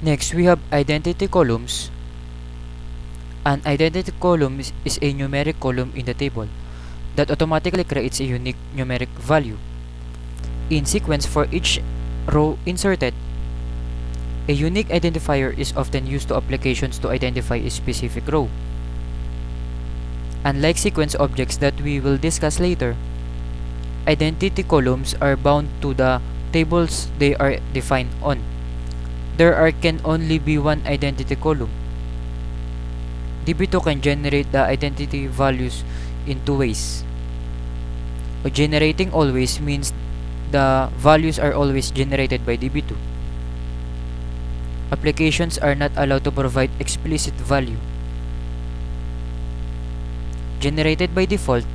Next, we have identity columns. An identity column is a numeric column in the table that automatically creates a unique numeric value. In sequence, for each row inserted, a unique identifier is often used to applications to identify a specific row. Unlike sequence objects that we will discuss later, identity columns are bound to the tables they are defined on. There can only be one identity column. DB2 can generate the identity values in two ways. Generating always means the values are always generated by DB2. Applications are not allowed to provide explicit value. Generated by default,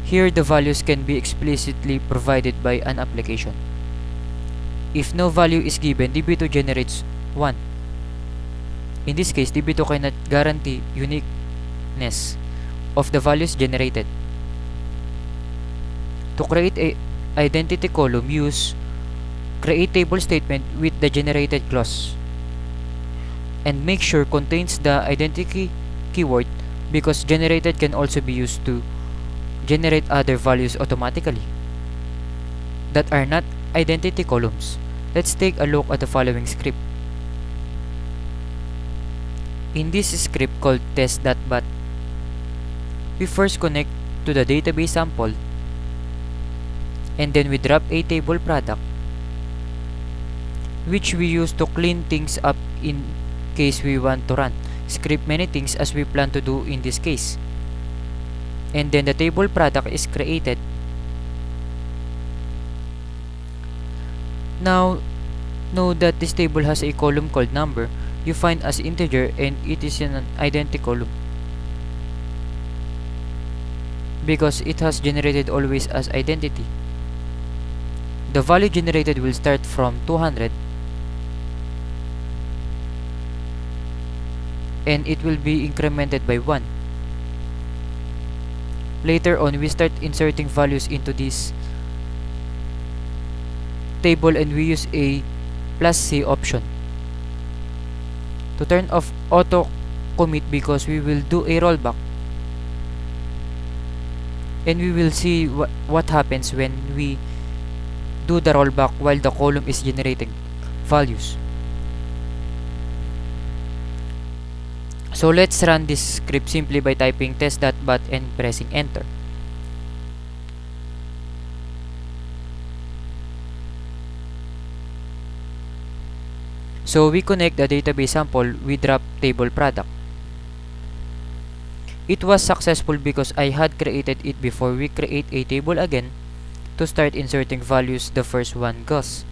here the values can be explicitly provided by an application. If no value is given, DB2 generates 1. In this case, DB2 cannot guarantee uniqueness of the values generated. To create a identity column, use create table statement with the generated clause and make sure contains the identity keyword, because generated can also be used to generate other values automatically that are not identity columns. Let's take a look at the following script. In this script called test.bat, we first connect to the database sample, and then we drop a table product, which we use to clean things up in case we want to run script many things as we plan to do in this case. And then the table product is created. Now, know that this table has a column called number you find as integer, and it is in an identity column because it has generated always as identity. The value generated will start from 200 and it will be incremented by 1. Later on, we start inserting values into this table, and we use a +C option to turn off auto commit because we will do a rollback, and we will see what happens when we do the rollback while the column is generating values. So let's run this script simply by typing test.bat and pressing enter. So we connect the database sample, we drop table product. It was successful because I had created it before we create a table again to start inserting values. The first one goes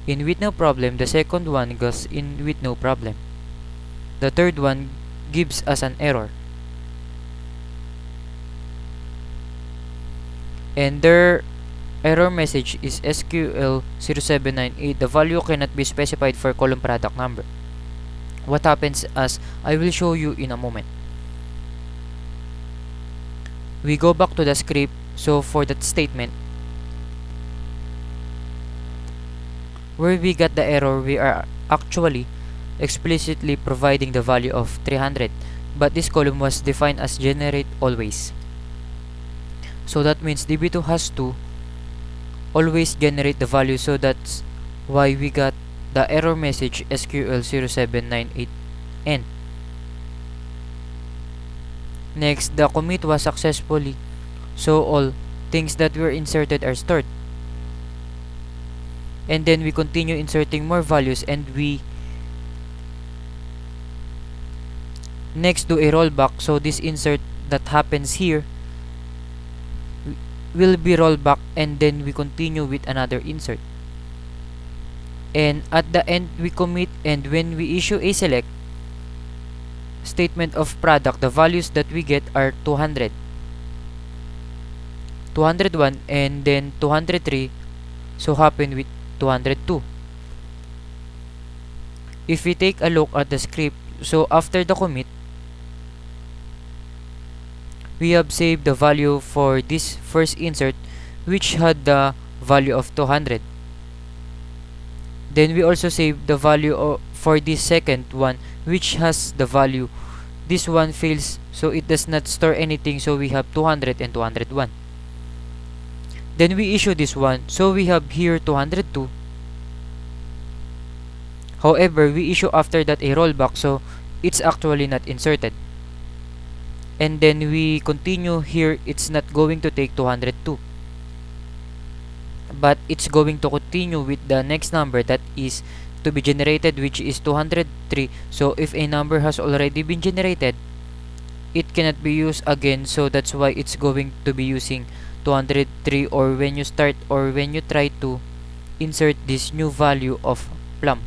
in with no problem, the second one goes in with no problem, the third one gives us an error, and their error message is SQL 0798. The value cannot be specified for column product number. What happens, as I will show you in a moment. We go back to the script. So for that statement where we got the error, we are actually explicitly providing the value of 300, but this column was defined as generate always. So that means DB2 has to always generate the value, so that's why we got the error message SQL 0798N. Next, the commit was successfully, so all things that were inserted are stored. And then we continue inserting more values, and we next do a rollback. So this insert that happens here will be rolled back, and then we continue with another insert, and at the end we commit. And when we issue a select statement of product, the values that we get are 200, 201, and then 203, so happen with 202. If we take a look at the script, so after the commit, we have saved the value for this first insert, which had the value of 200. Then we also save the value for this second one, which has the value. This one fails, so it does not store anything, so we have 200 and 201. Then we issue this one, so we have here 202. However, we issue after that a rollback, so it's actually not inserted. And then we continue here, it's not going to take 202, but it's going to continue with the next number that is to be generated, which is 203. So if a number has already been generated, it cannot be used again, so that's why it's going to be using 203, or when you start or when you try to insert this new value of plum.